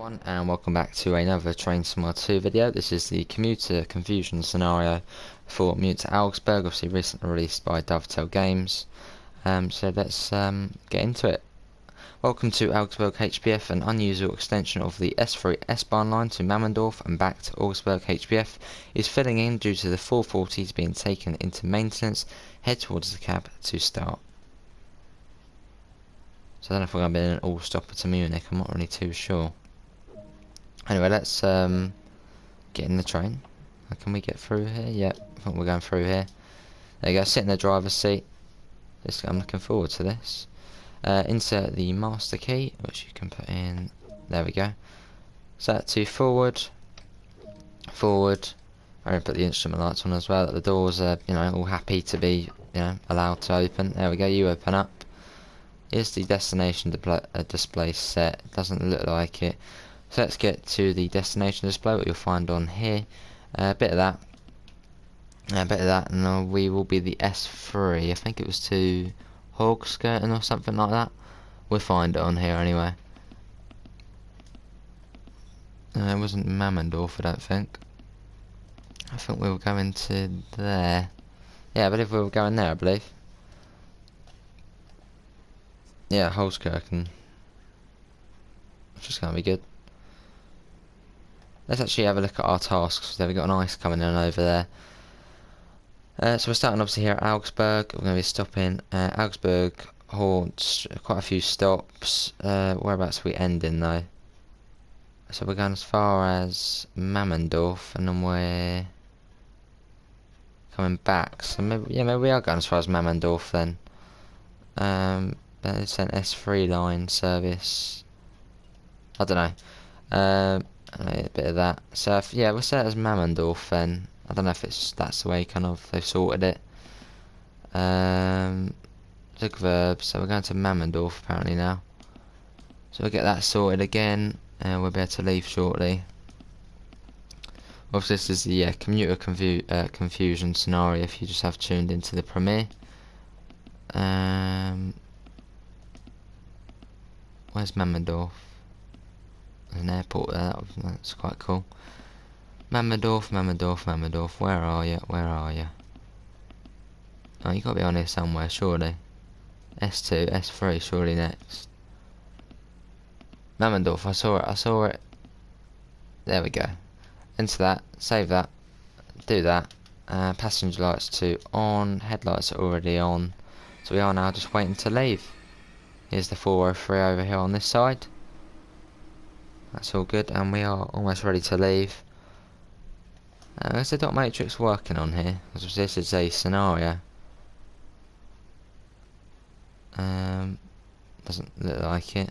Everyone, and welcome back to another Train Simulator 2 video. This is the Commuter Confusion scenario for Munich-Augsburg, obviously recently released by Dovetail Games. So let's get into it. Welcome to Augsburg HBF. An unusual extension of the S3 S-Bahn line to Mammendorf and back to Augsburg HBF is filling in due to the 440s being taken into maintenance. Head towards the cab to start. So I don't know if we're going to be in an all-stopper to Munich, I'm not really too sure. Anyway, let's get in the train. Can we get through here? Yeah, I think we're going through here. There you go, sit in the driver's seat. I'm looking forward to this. Insert the master key, which you can put in. There we go. Set to forward. Forward. I'm going to put the instrument lights on as well. The doors are, all happy to be, allowed to open. There we go, you open up. Here's the destination display set. It doesn't look like it. So let's get to the destination display, what you'll find on here. A bit of that. And we will be the S3. I think it was to Hogsskirten or something like that. We'll find it on here anyway. It wasn't Mammendorf, I don't think. I think we were going to there. Yeah, I believe we were going there, I believe. Yeah, Hogsskirten. Which is going to be good. Let's actually have a look at our tasks. There we got an ice coming in over there. So we're starting obviously here at Augsburg. We're going to be stopping Augsburg haunts quite a few stops. Whereabouts are we ending though? So we're going as far as Mammendorf, and then we're coming back. So maybe we are going as far as Mammendorf then. It's an S3 line service. I don't know. A bit of that. So yeah, we'll set it as Mammendorf then. I don't know if that's the way kind of they've sorted it. Look verb. So we're going to Mammendorf apparently now. So we'll get that sorted again, and we'll be able to leave shortly. Obviously, this is the Commuter Confusion scenario. If you just have tuned into the premiere. Where's Mammendorf? There's an airport there, that's quite cool. Mammendorf, where are you? Oh, you gotta be on here somewhere, surely. S2, S3, surely next. Mammendorf, I saw it. There we go. Into that, save that, do that. Passenger lights to on, headlights are already on. So we are now just waiting to leave. Here's the 403 over here on this side. That's all good, and we are almost ready to leave. There's the dot matrix working on here, because this is a scenario. Doesn't look like it.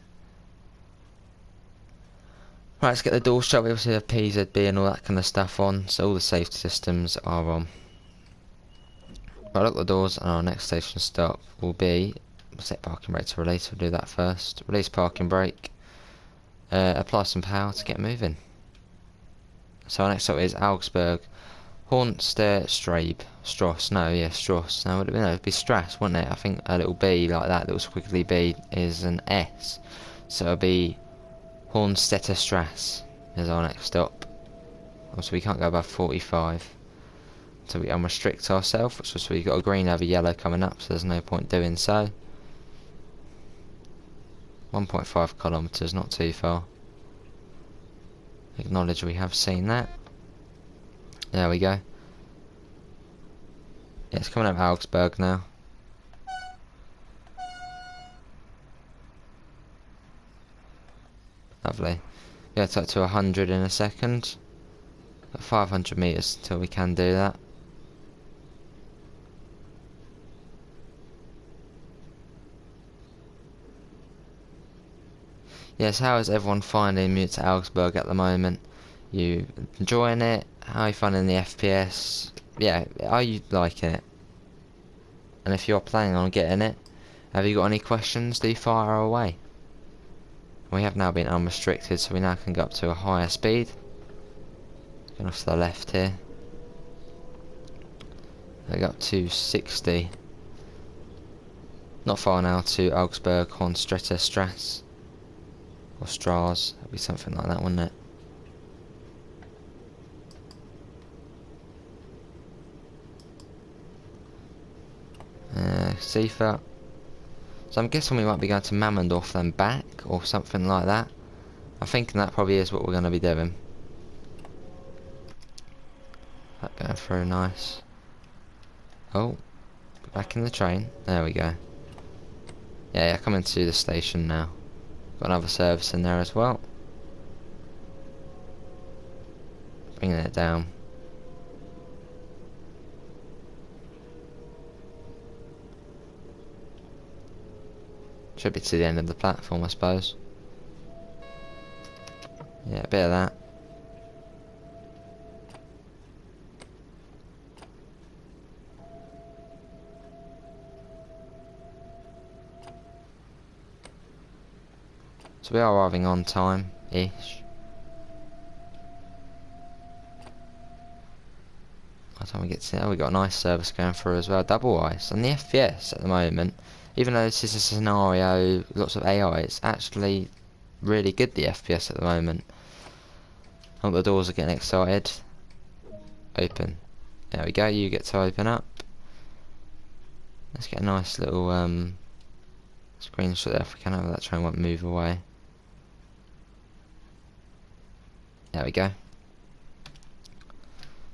Right, let's get the door shut. We obviously have PZB and all that kind of stuff on, so all the safety systems are on. Right, lock the doors, and our next station stop will be set parking brake to release. We'll do that first. Release parking brake. Apply some power to get moving. So our next stop is Augsburg, Strauss. No, it'd be Strass, wouldn't it? I think a little B like that, little squiggly B is an S. So it'll be Hornstetter Strass is our next stop. Also, we can't go above 45. So we unrestrict ourselves, which is we've got a green over yellow coming up, so there's no point doing so. 1.5 kilometers, not too far. Acknowledge we have seen that. There we go. Yeah, it's coming up Augsburg now. Lovely. Yeah, it's up to 100 in a second. Got 500 meters until we can do that. Yes, how is everyone finding Munich-Augsburg at the moment? You enjoying it? How are you finding the FPS? Yeah, are you liking it? And if you're planning on getting it, have you got any questions? Do fire away. We have now been unrestricted, so we now can go up to a higher speed. Going off to the left here. We go up to 60. Not far now to Augsburg, Hornstetter Strass. or straws. It'd be something like that, wouldn't it? Seafoot. So I'm guessing we might be going to Mammendorf then back, or something like that. I'm thinking that probably is what we're going to be doing. That going through nice. Oh, back in the train. There we go. Yeah, coming to the station now. Got another service in there as well. Bringing it down. Should be to the end of the platform, I suppose. Yeah, a bit of that. So we are arriving on time-ish. By the time we get to there, we got a nice service going through as well. Double ice. And the FPS at the moment, even though this is a scenario, lots of AI, it's actually really good, the FPS at the moment. Oh, the doors are getting excited. Open. There we go, you get to open up. Let's get a nice little screenshot there if we can. That train won't move away. There we go.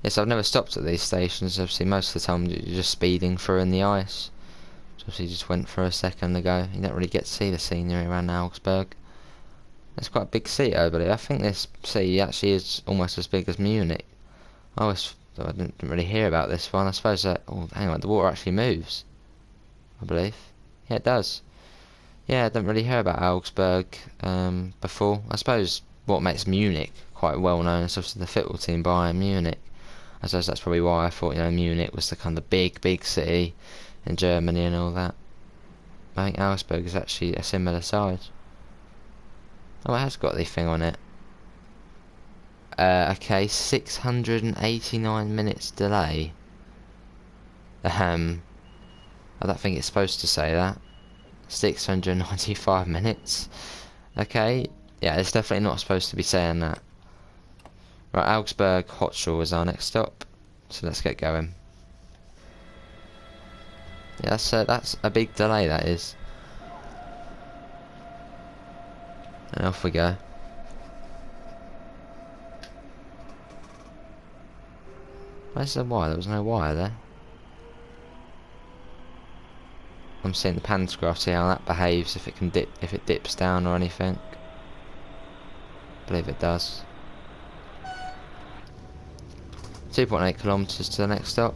Yes, I've never stopped at these stations. Obviously, most of the time you're just speeding through in the ice. So obviously, just went for a second ago. You don't really get to see the scenery around Augsburg. It's quite a big city over there. I think this city actually is almost as big as Munich. I didn't really hear about this one. I suppose that. Oh, hang on, the water actually moves. I believe. Yeah, it does. Yeah, I didn't really hear about Augsburg before. I suppose what makes Munich quite well known is obviously the football team Bayern Munich. I suppose that's probably why I thought, you know, Munich was the kind of big city in Germany and all that. I think Augsburg is actually a similar size. Oh, it has got the thing on it. Okay, 689 minutes delay. I don't think it's supposed to say that. 695 minutes. Okay, yeah, it's definitely not supposed to be saying that. Right, Augsburg Hotshore is our next stop, so let's get going. Yeah, that's a big delay, that is. And off we go. Where's the wire? There was no wire there. I'm seeing the pantograph, see how that behaves, if it dips down or anything. I believe it does. 2.8 kilometers to the next stop.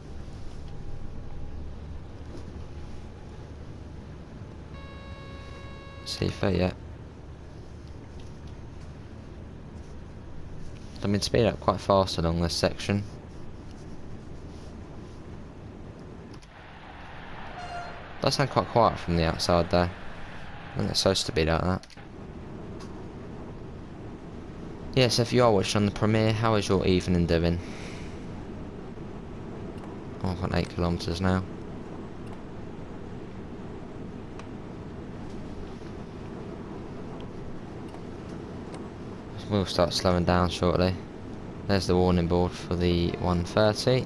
Seafoot, yeah. I mean, speed up quite fast along this section. Does sound quite quiet from the outside though. I think it's supposed to be like that. Yes, if you are watching on the premiere, how is your evening doing? 1.8 kilometers now. We'll start slowing down shortly. There's the warning board for the 130.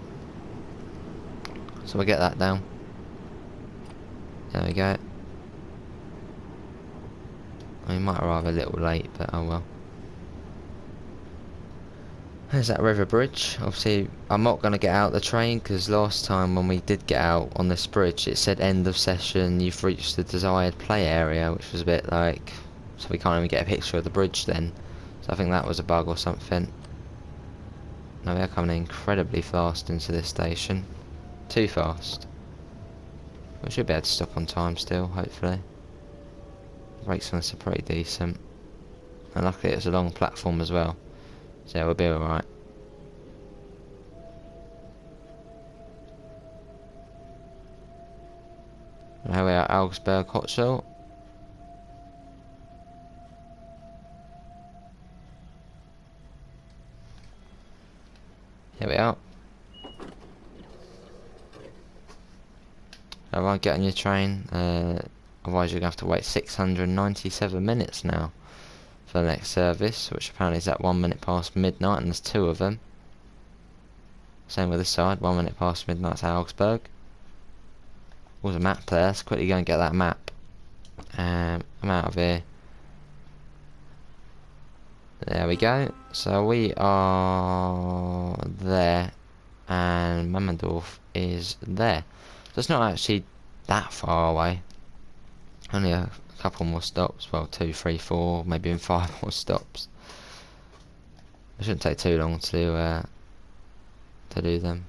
So we'll get that down. There we go. We might arrive a little late, but oh well. There's that river bridge. Obviously, I'm not going to get out the train because last time when we did get out on this bridge, it said end of session, you've reached the desired play area, which was a bit like, so we can't even get a picture of the bridge then. So I think that was a bug or something. Now we are coming incredibly fast into this station. Too fast. We should be able to stop on time still, hopefully. The brakes on this are pretty decent. And luckily it's a long platform as well. So yeah, we'll be alright. Now we are at Augsburg Hotshore. Here we are. I won't get on your train, otherwise you're going to have to wait 697 minutes now for the next service, which apparently is at 1 minute past midnight, and there's 2 of them. Same with this side, 1 minute past midnight to Augsburg. There's a map there, let's quickly go and get that map. I'm out of here. There we go. So we are there, and Mammendorf is there. So it's not actually that far away. Only a couple more stops. Well, 2, 3, 4, maybe even 5 more stops. It shouldn't take too long to do them.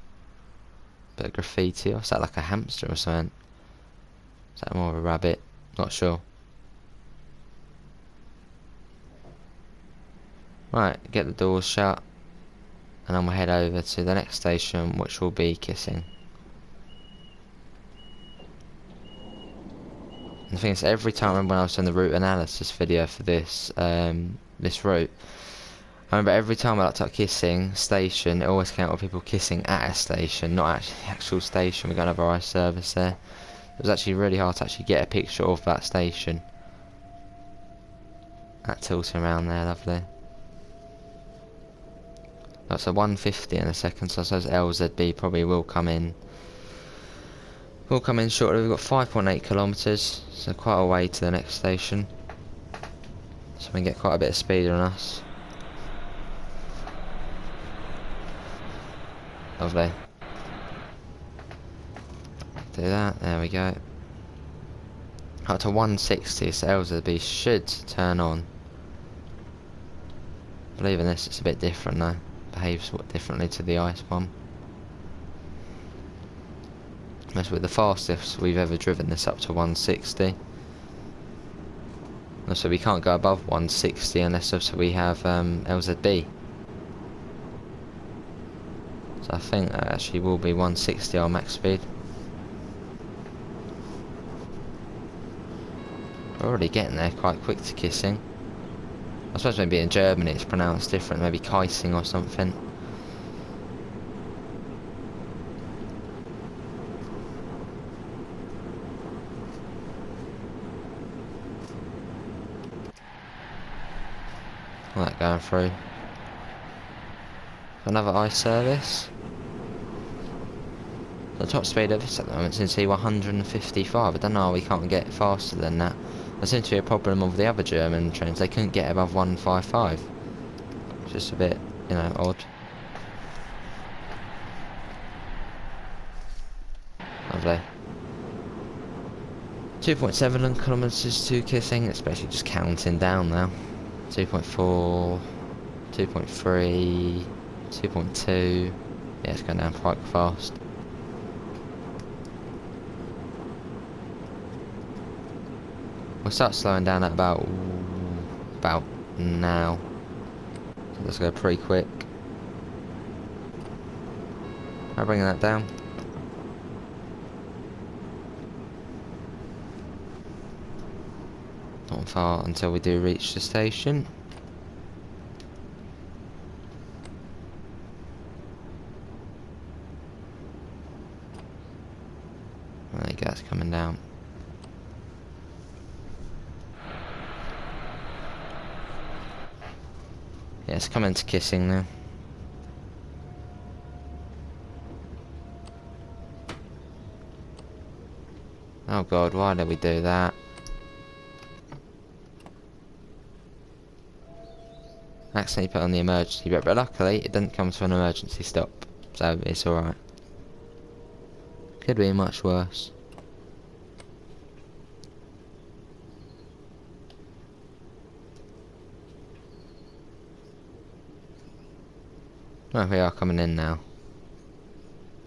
Bit of graffiti. Or is that like a hamster or something? Is that more of a rabbit? Not sure. Right, get the doors shut, and then we'll head over to the next station, which will be Kissing. And the thing is, every time I remember when I was doing the route analysis video for this this route, I remember every time I looked up Kissing station, it always came out with people kissing at a station, not actually the actual station. We got another ice service there. It was actually really hard to actually get a picture of that station. That tilting around there, lovely. That's a 150 in a second, so I suppose LZB probably will come in. Will come in shortly. We've got 5.8 kilometres, so quite a way to the next station. So we can get quite a bit of speed on us. Lovely. Do that, there we go. Up to 160, so LZB should turn on. I believe in this, it's a bit different though. Behaves differently to the ice bomb. That's with the fastest we've ever driven this up to 160. So we can't go above 160 unless obviously we have LZB. So I think that actually will be 160 our max speed. We're already getting there quite quick to Kissing. I suppose maybe in Germany it's pronounced different, maybe Kaising or something. That going through. Another ice service. The top speed of this at the moment seems to be 155. I don't know how we can't get faster than that. There seems to be a problem with the other German trains. They couldn't get above 155. It's just a bit, you know, odd. Lovely. 2.7 kilometres to Kissing. It's basically just counting down now. 2.4, 2.3, 2.2. Yeah, it's going down quite fast. We'll start slowing down at about now. So let's go pretty quick. I'm bringing that down. Not far until we do reach the station. There you go, it's coming down. Yeah, it's coming to Kissing now. Oh god, why did we do that? Accidentally put on the emergency brake, but luckily it didn't come to an emergency stop, so it's alright. Could be much worse. Well, we are coming in now.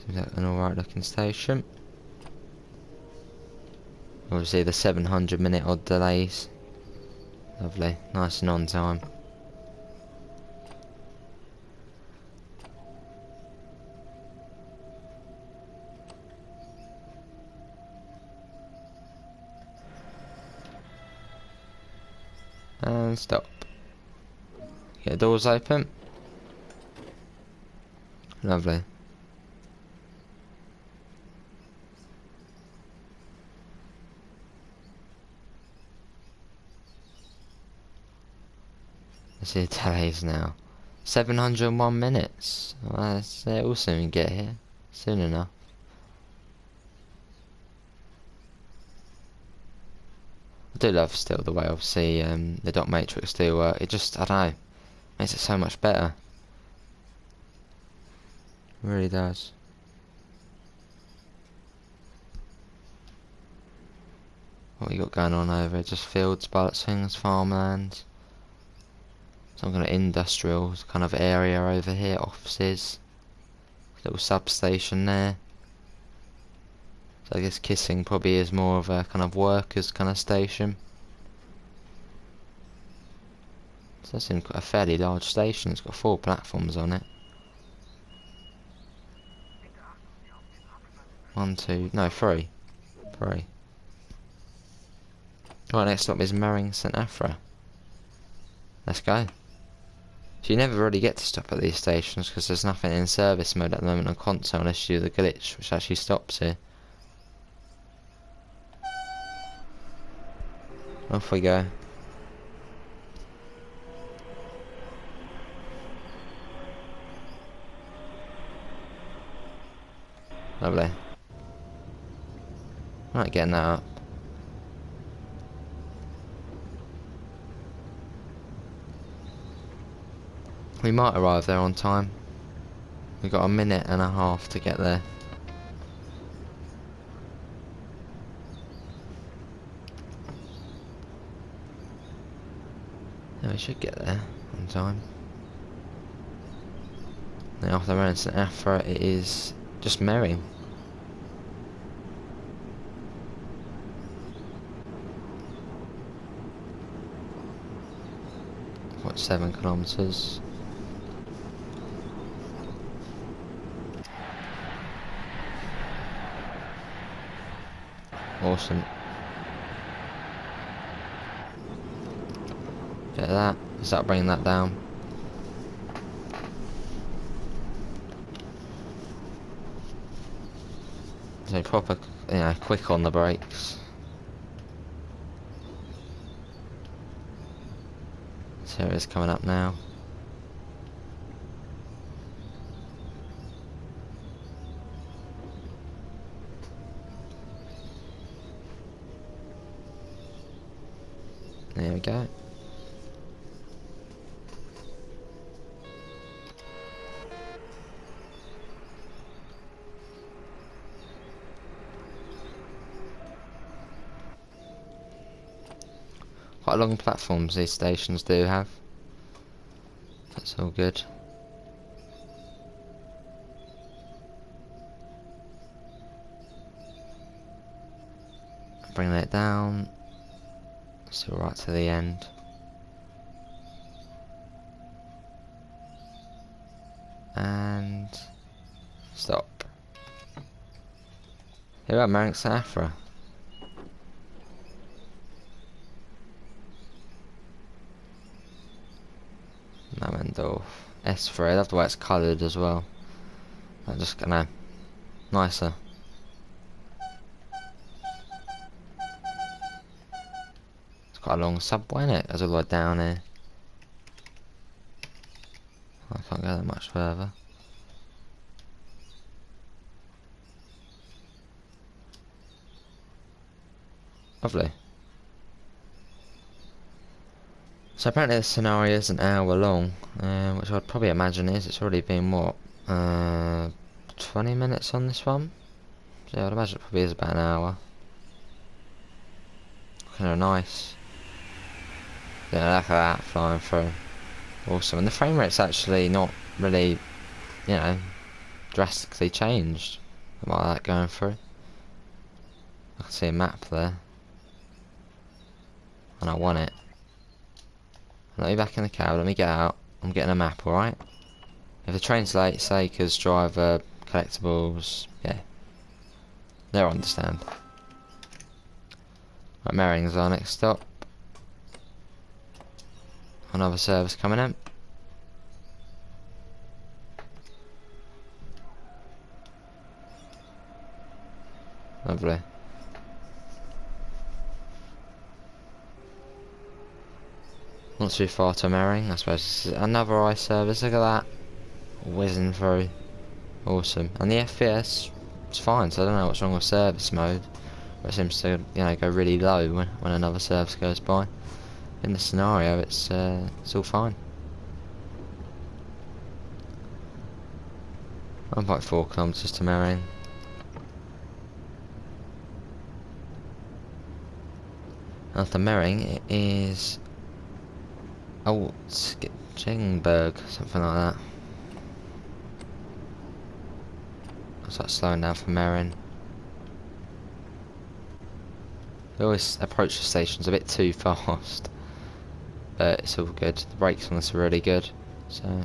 Seems like an alright looking station. Obviously the 700-minute odd delays. Lovely, nice and on time. And stop. Get the doors open. Lovely. Let's see the delays now. 701 minutes. Well, we'll soon get here. Soon enough. I do love still the way obviously the dot matrix do work. It just, I don't know, makes it so much better. It really does. What we got going on over here? Just fields, bullet swings, farmlands. Some kind of industrial kind of area over here, offices. Little substation there. So I guess Kissing probably is more of a kind of workers kind of station. So that's in a fairly large station. It's got 4 platforms on it. 1, 2, no, 3. 3. Right, next stop is Mering St Afra. Let's go. So you never really get to stop at these stations because there's nothing in service mode at the moment on console unless you do the glitch, which actually stops here. Off we go. Lovely. Right, getting that up. We might arrive there on time. We've got a minute and a half to get there. Yeah, we should get there on time. Now after Mering St Afra it is just Mering. What, 7 kilometres? Awesome. Get that. Start bringing that down. So proper, quick on the brakes. So it is coming up now. There we go. Quite long platforms these stations do have. That's all good. Bring that down. Still right to the end. And stop. Here we are, Mering Afra. Mammendorf. S3. I love the way it's coloured as well. That just nicer. It's quite a long subway, isn't it? There's all the way down here. I can't go that much further. Lovely. So apparently the scenario is an hour long, which I'd probably imagine is. It's already been what, 20 minutes on this one. So I'd imagine it probably is about an hour. Kind of nice. Yeah, look at that flying through. Awesome. And the frame rate's actually not really, drastically changed. Like that going through. I can see a map there. And I want it. Let me back in the cab, let me get out. I'm getting a map, alright? If the train's late, say because driver, collectibles, yeah. They'll understand. Right, Mering's our next stop. Another service coming in. Lovely. Not too far to Mering. I suppose this is another ice service. Look at that. Whizzing through. Awesome. And the FPS is fine, so I don't know what's wrong with service mode. But it seems to, you know, go really low when another service goes by. In this scenario, it's all fine. 1.4 kilometers to Mering. After Mering, it is Altschingberg, something like that. I'll start slowing down for Mering. We always approach the stations a bit too fast, but it's all good. The brakes on this are really good, so.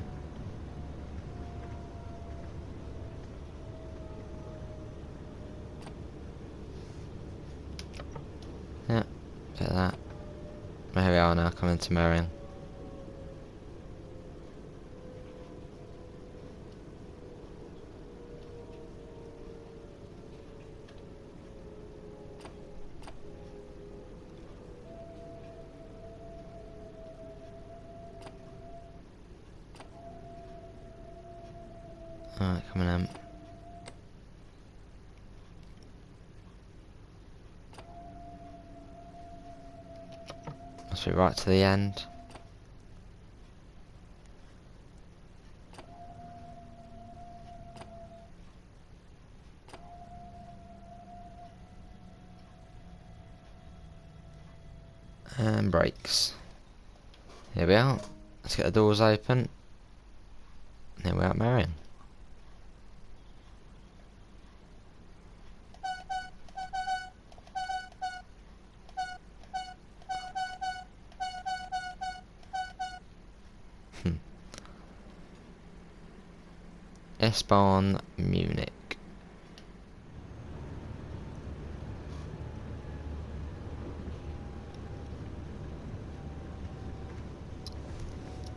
Yeah, get that. Here we are now, coming to Mering. Alright, coming in. Must be right to the end. And brakes. Here we are. Let's get the doors open. Here we are at Mering. S-Bahn, Munich.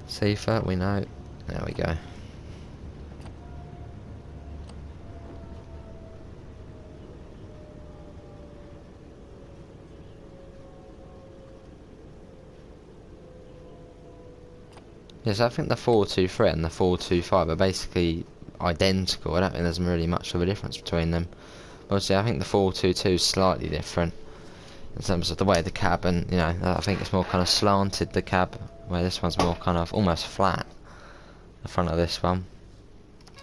Safer, we know. There we go. Yes, I think the 423 and the 425 are basically identical. I don't think there's really much of a difference between them. Obviously, I think the 422 is slightly different in terms of the way the cab, and you know, I think it's more kind of slanted, the cab, where this one's more kind of almost flat. The front of this one.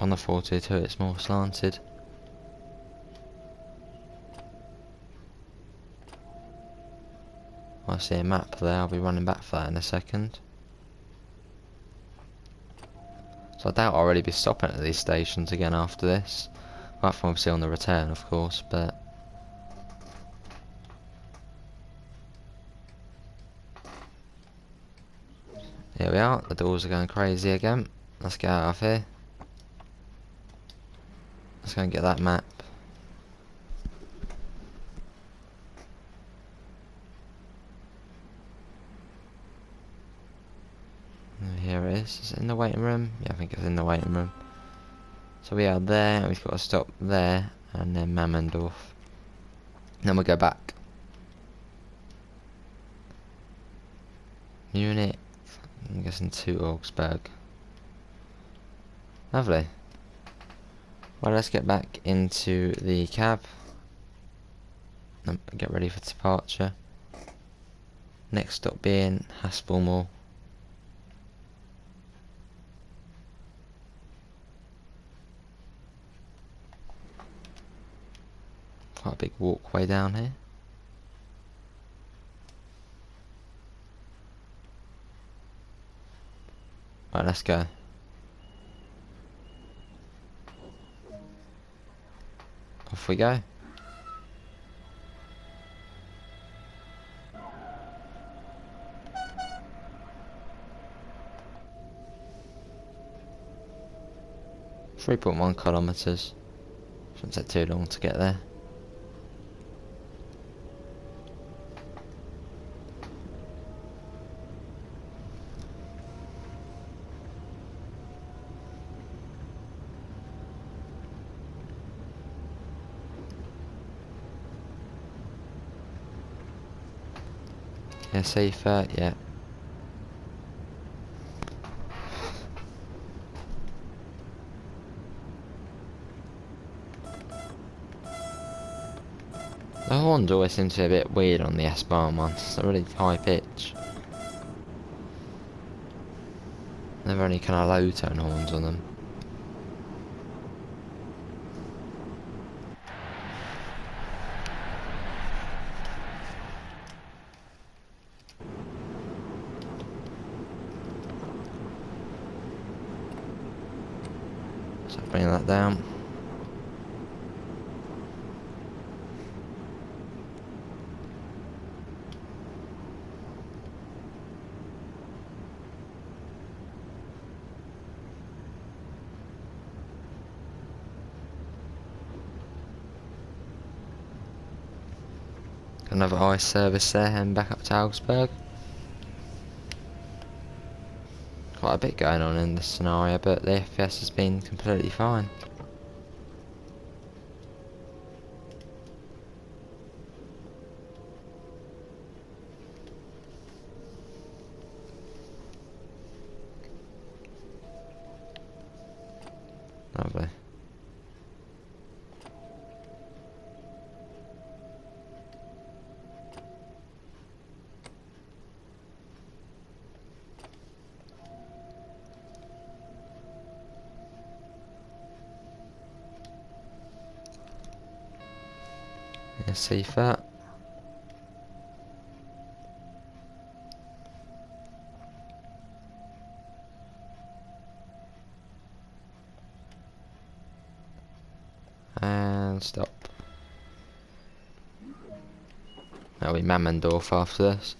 On the 422 it's more slanted. I see a map there, I'll be running back for that in a second. So I doubt I'll really be stopping at these stations again after this. Apart from obviously on the return, of course, but. Here we are, the doors are going crazy again. Let's get out of here. Let's go and get that map. And here it is. Is it in the waiting room? Yeah, I think it's in the waiting room. So we are there, we've got to stop there, and then Mammendorf. Then we'll go back. Munich, I'm guessing to Augsburg. Lovely. Well, let's get back into the cab. Get ready for departure. Next stop being Haspelmoor. Quite a big walkway down here. Right, let's go. Off we go. .1 kilometers. Shouldn't take too long to get there. Yeah, safer, yeah. The horns always seem to be a bit weird on the S-Bahn ones. They're really high pitch. Never any kind of low tone horns on them. So bring that down. Another ice service there, and back up to Augsburg. Quite a bit going on in this scenario, but the FPS has been completely fine. Lovely. Yeah, see that. And stop. That'll be Mammendorf after this.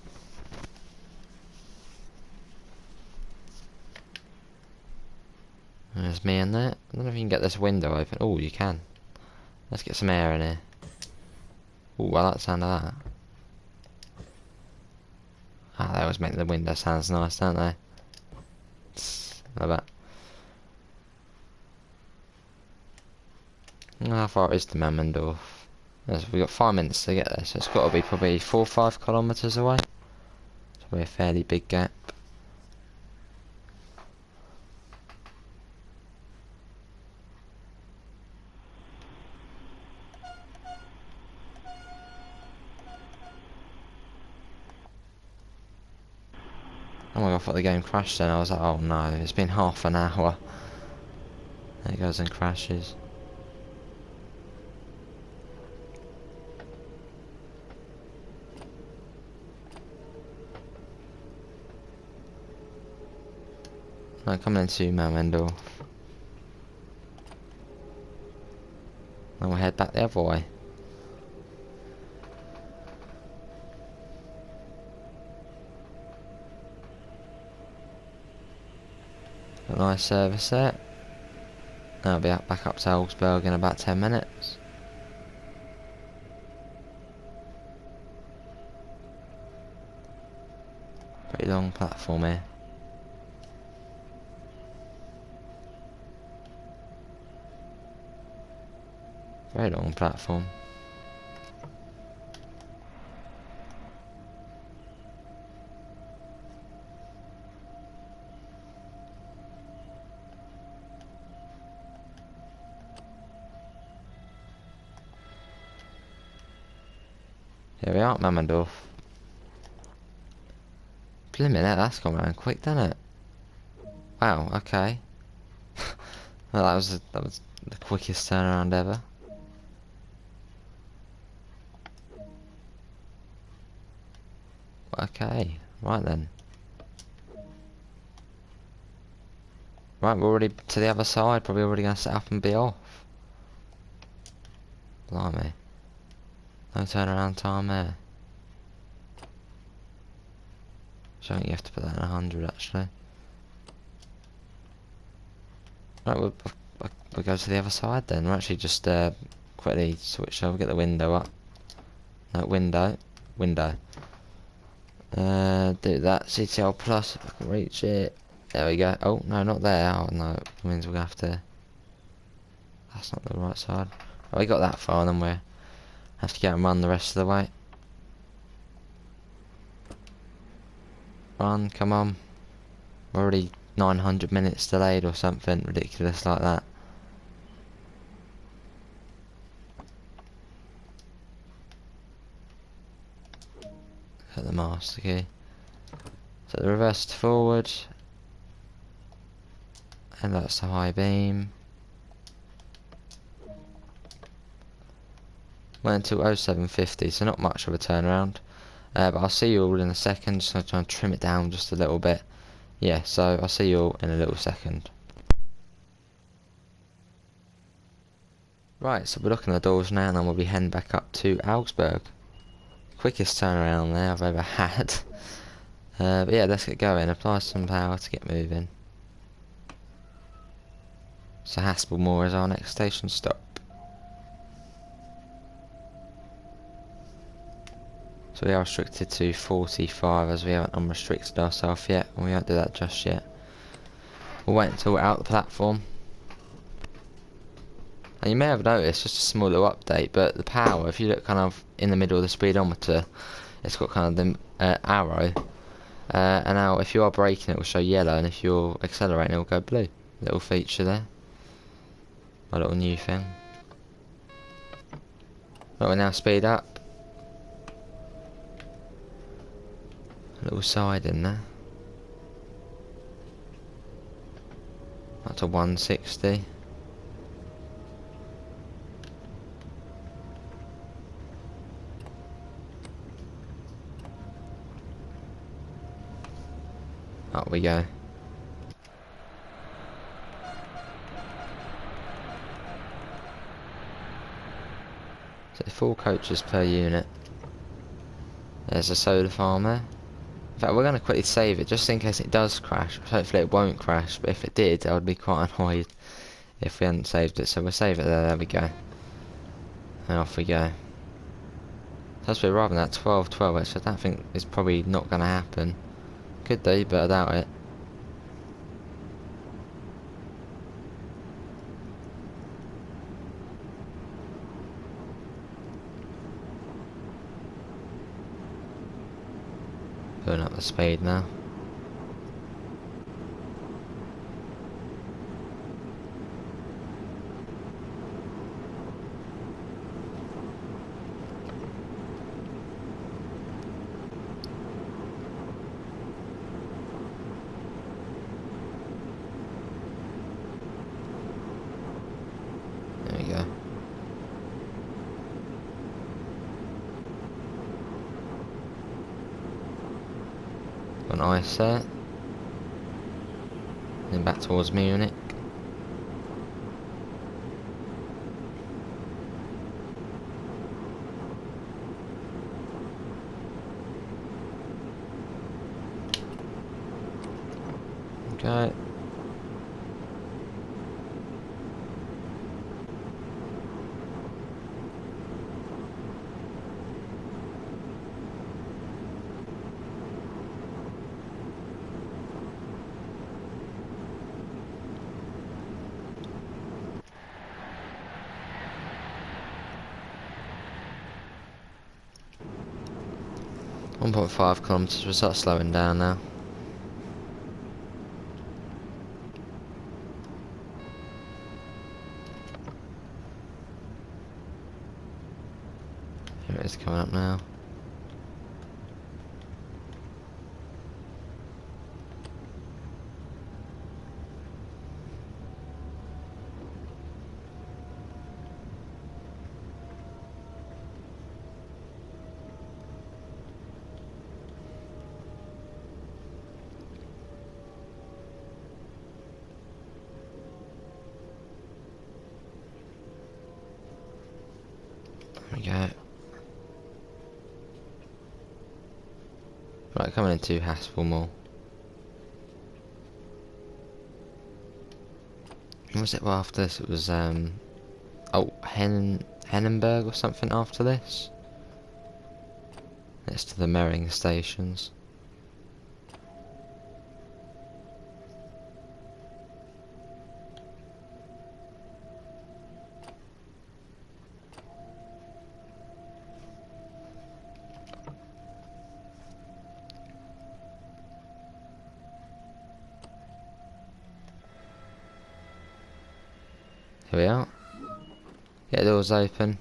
There's me in there. I don't know if you can get this window open. Oh, you can. Let's get some air in here. Oh, I like the sound of that. Ah, they always make the window sounds nice, don't they? Love that. How far is to Mammendorf? Yes, we've got 5 minutes to get there, so it's got to be probably 4 or 5 kilometres away. It's probably a fairly big gap. Oh my god, I thought the game crashed then. I was like, oh no, it's been half an hour. There it goes and crashes. Right, coming into Mammendorf. And we'll head back the other way. A nice service there. I'll be back up to Augsburg in about 10 minutes. Pretty long platform here. Very long platform. Here we are, Mammendorf. Blimey, that's gone around quick, didn't it? Wow, okay. Well, that was the quickest turnaround ever. Okay, right then. Right, we're already to the other side, probably already going to set up and be off. Blimey. No turnaround time there. So I think you have to put that in 100 actually. Right, we'll go to the other side then. We'll actually just quickly switch over, get the window up. No, window. Do that. CTL plus, if I can reach it. There we go. Oh, no, not there. Oh, no. It means we're going to have to... That's not the right side. Oh, we got that far, and then we have to go and run the rest of the way. Run, come on. We're already 900 minutes delayed or something ridiculous like that. Hit the master key. So the reverse to forward. And that's the high beam. Went until 0750, so not much of a turnaround. But I'll see you all in a second. Just going to try and trim it down just a little bit. Yeah, so I'll see you all in a little second. Right, so we're looking at the doors now, and then we'll be heading back up to Augsburg. Quickest turnaround there I've ever had. But yeah, let's get going. Apply some power to get moving. So Haspelmoor is our next station stop. So we are restricted to 45 as we haven't unrestricted ourselves yet, and we won't do that just yet. We'll wait until we're out the platform. And you may have noticed, just a small little update, but the power, if you look kind of in the middle of the speedometer, it's got kind of the arrow. And now if you are braking it will show yellow, and if you're accelerating it will go blue. Little feature there. A little new thing. Right, we now speed up. A little side in there. Up to 160. Up we go. So 4 coaches per unit. There's a solar farm there. In fact, we're going to quickly save it just in case it does crash. Hopefully it won't crash, but if it did, I would be quite annoyed if we hadn't saved it. So we'll save it there. There we go. And off we go. That's pretty rather than that 12-12, which I don't think is probably not going to happen. Could do, but I doubt it. Putting up the speed now. There we go. Got an ice there. Then back towards Munich. Okay. .5 kilometers, we'll start slowing down now. Here it is coming up now. There we go. Right, coming into Haspelmoor. What was it after this? It was oh, Hennenberg or something after this. Next to the Mering stations. Here we are. Get the doors open.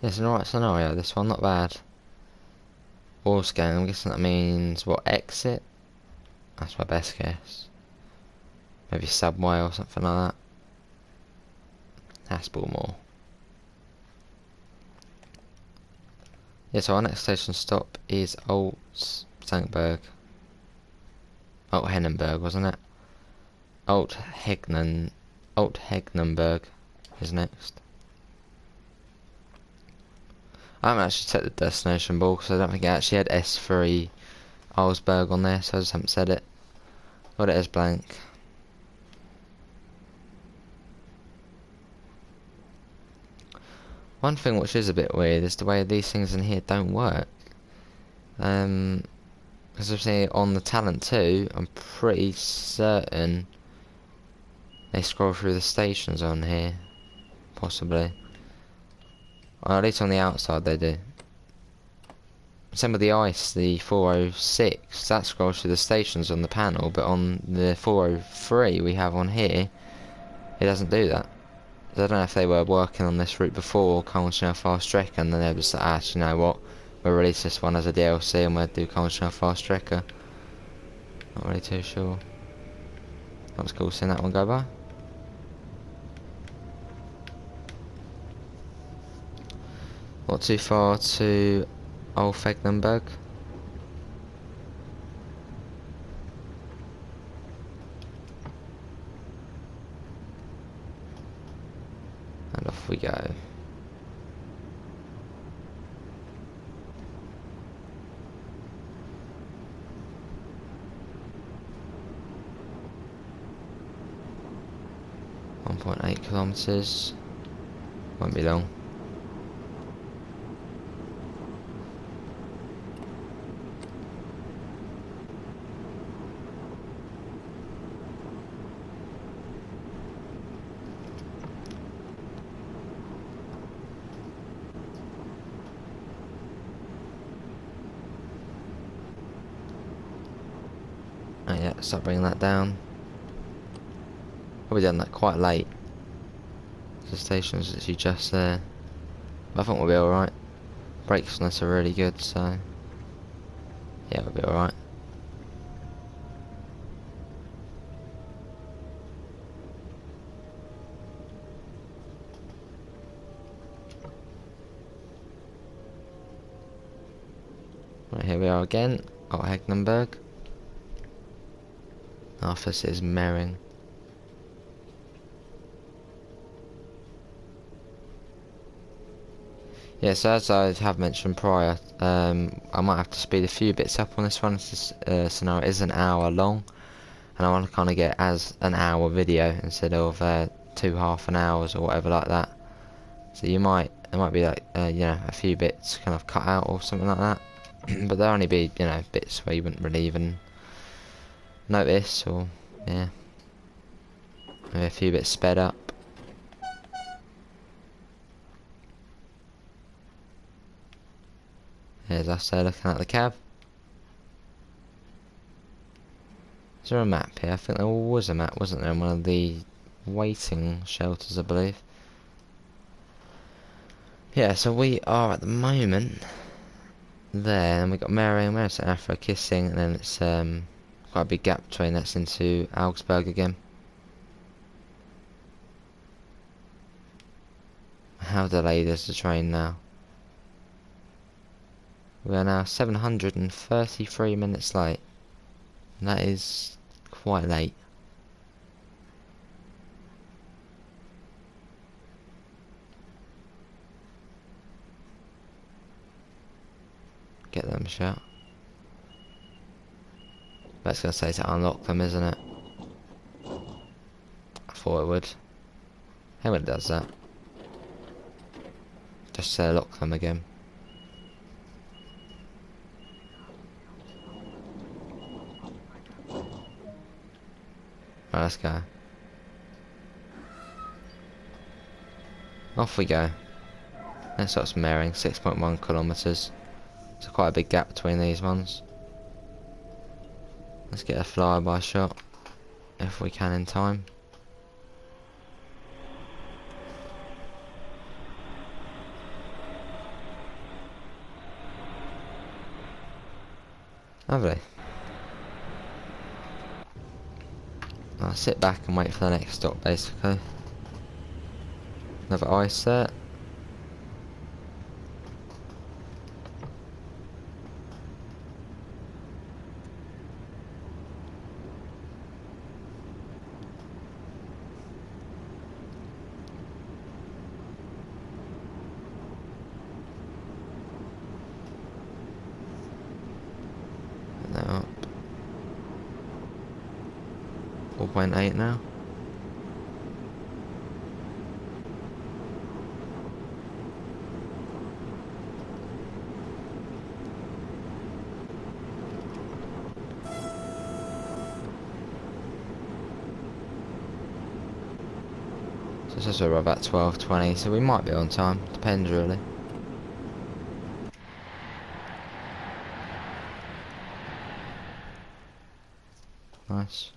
Yeah, it's an alright scenario, this one, not bad. Wall scan, I'm guessing that means, what, exit? That's my best guess. Maybe subway or something like that. Hasbulmore. Yeah, so our next station stop is Alt-Sankberg. Alt-Hennenberg, wasn't it? Alt-Hegnenberg is next. I haven't actually set the destination ball because I don't think it actually had S3 Augsburg on there, so I just haven't set it. Got it as blank. One thing which is a bit weird is the way these things in here don't work. Because obviously on the Talent 2, I'm pretty certain they scroll through the stations on here. Possibly. Or at least on the outside they do. Same with the ice, the 406, that scrolls through the stations on the panel, but on the 403 we have on here, it doesn't do that. I don't know if they were working on this route before Commuter Confusion, and then they were just like, ah, you know what, we'll release this one as a DLC and we'll do Commuter Confusion. Not really too sure. That was cool seeing that one go by. Not too far to Alt-Hegnenberg. And off we go. .8 kilometers. Won't be long. Oh yeah, start bringing that down. Probably done that quite late. The station's literally just there. But I think we'll be alright. Brakes on us are really good, so yeah, we'll be alright. Right, here we are again, Alt-Hegnenberg. Office is Mering. Yeah, so as I have mentioned prior, I might have to speed a few bits up on this one. This scenario is an hour long, and I want to kind of get as an hour video instead of 2 half-an hours or whatever like that. So there might be like you know, a few bits kind of cut out or something like that, but there'll only be, you know, bits where you wouldn't really even notice, or yeah, maybe a few bits sped up. Here's us there looking at the cab. Is there a map here? I think there was a map, wasn't there, in one of the waiting shelters, I believe. Yeah, so we are at the moment there, and we've got Mary and Mary's after kissing, and then it's quite a big gap between that's into Augsburg again. How delayed is the train now? We are now 733 minutes late, and that is quite late. Get them shut. That's gonna say to unlock them, isn't it? I thought it would. Hey, when it does that, just say lock them again. Right, let's go. Off we go. That's what's Mering, 6.1 kilometers. It's quite a big gap between these ones. Let's get a flyby shot if we can in time. Lovely. I'll sit back and wait for the next stop, basically. Another ice set. And they're up. 4.8 now. So it says we're about 12:20, so we might be on time. Depends really. Nice.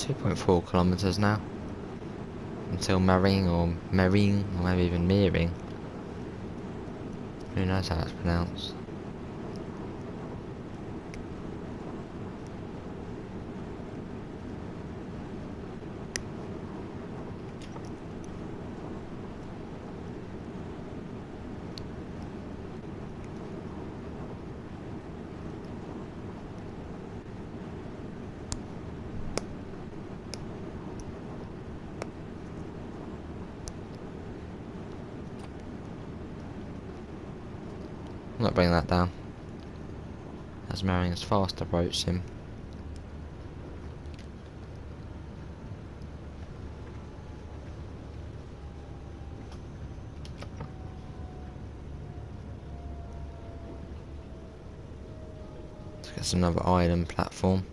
.4 kilometers now until Marine or maybe even Meering. Who knows how it's pronounced? I'm not bringing that down, as Marion's fast approaching him. Let's get another island platform.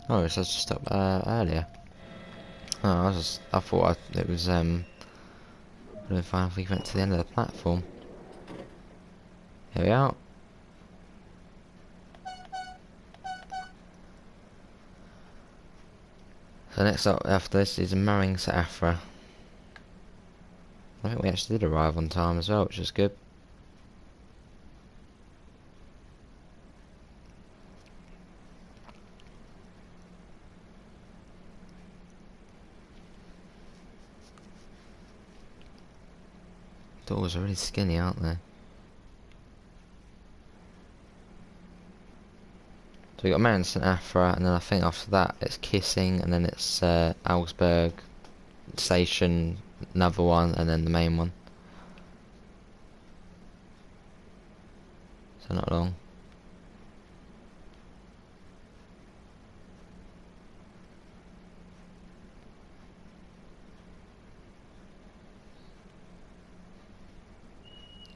Oh, it says to stop earlier. Oh, I thought it was would have been fine if we went to the end of the platform. Here we are. So next up after this is Maring to Afra. I think we actually did arrive on time as well, which is good. Doors are really skinny, aren't they? So we got Marin St Afra, and then I think after that it's Kissing, and then it's Augsburg Station, another one, and then the main one. So not long.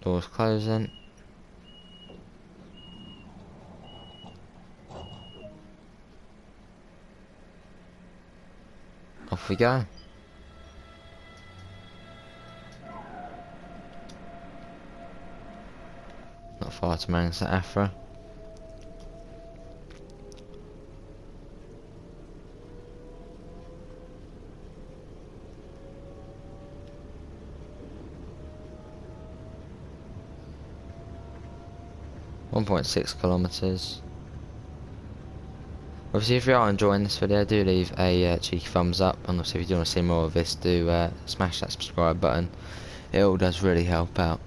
Doors closing. Off we go. Not far to Maring St Afra. 1.6 kilometers. Obviously, if you are enjoying this video, do leave a cheeky thumbs up, and obviously if you do want to see more of this, do smash that subscribe button. It all does really help out.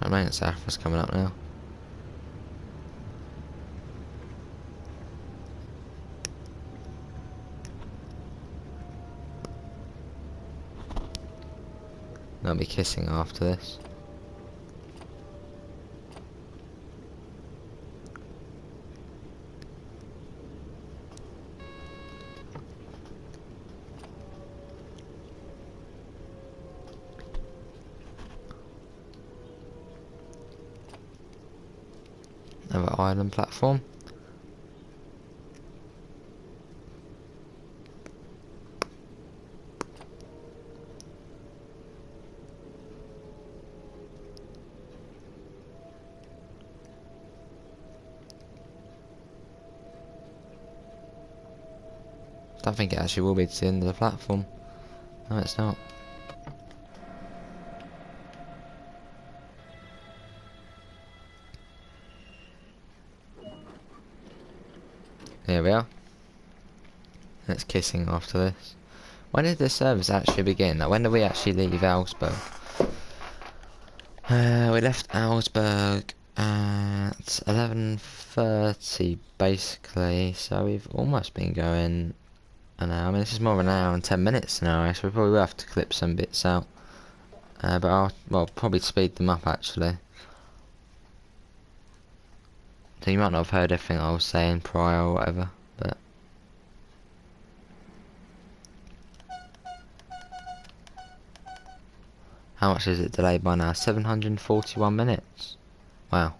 I mean, it's Africa's coming up now. I'll be kissing after this. Another island platform. I don't think it actually will be to the end of the platform. No, it's not. Here we are. It's kissing after this. When did the service actually begin? Like, when did we actually leave Augsburg? We left Augsburg at 11:30 basically, so we've almost been going an hour. I mean, this is more of an hour and 10 minutes now, so we probably will have to clip some bits out. But I'll probably speed them up actually. So you might not have heard everything I was saying prior or whatever, but how much is it delayed by now? 741 minutes. Wow.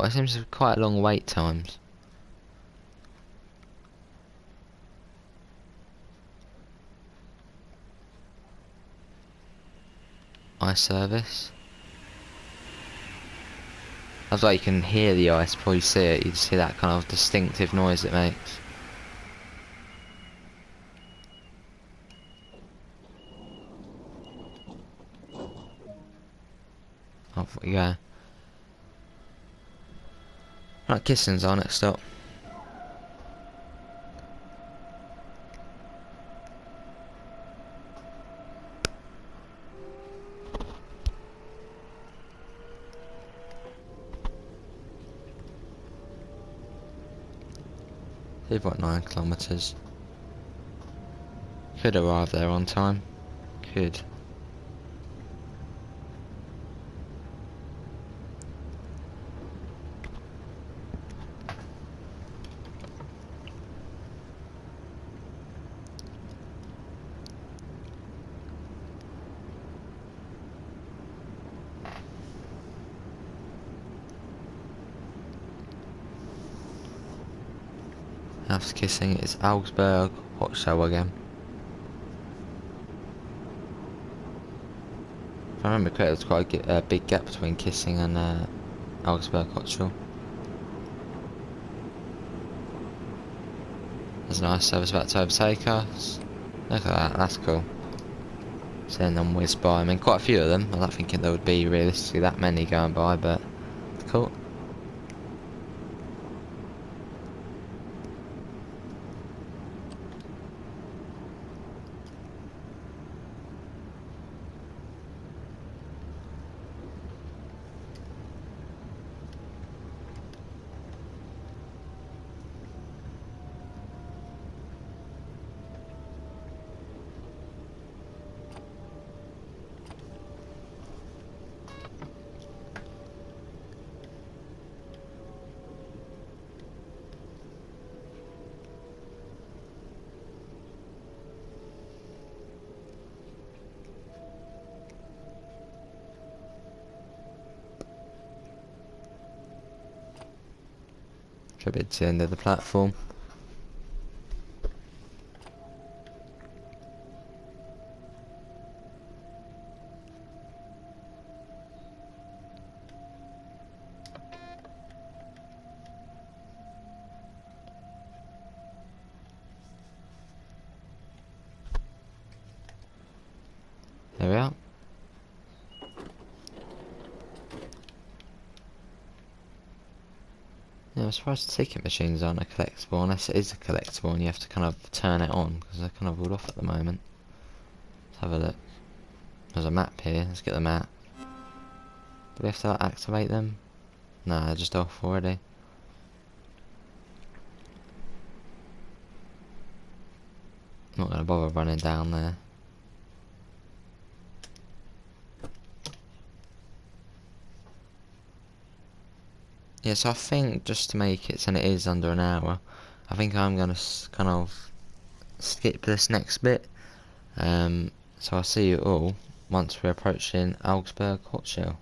It seems to be quite long wait times. Ice service. That's like you can hear the ice before you see it. You just hear that kind of distinctive noise it makes. Off we go. Right, Kissing's our next stop. They've got 9 kilometers. Could arrive there on time. Could. After Kissing, it's Augsburg hot show again. If I remember correctly, there's quite a big gap between Kissing and Augsburg hot show. There's a nice service about to overtake us. Look at that, that's cool. Seeing them whiz by. I mean, quite a few of them. I'm not thinking there would be realistically that many going by, but it's cool. Should be to the end of the platform. Yeah, I'm surprised the ticket machines aren't a collectible, unless it is a collectible and you have to kind of turn it on, because they're kind of all off at the moment. Let's have a look. There's a map here, let's get the map. Do we have to activate them? Nah, they're just off already. Not gonna bother running down there. Yeah, so I think just to make it, and it is under an hour, I think I'm gonna kind of skip this next bit. So I'll see you all once we're approaching Augsburg Hot Shell.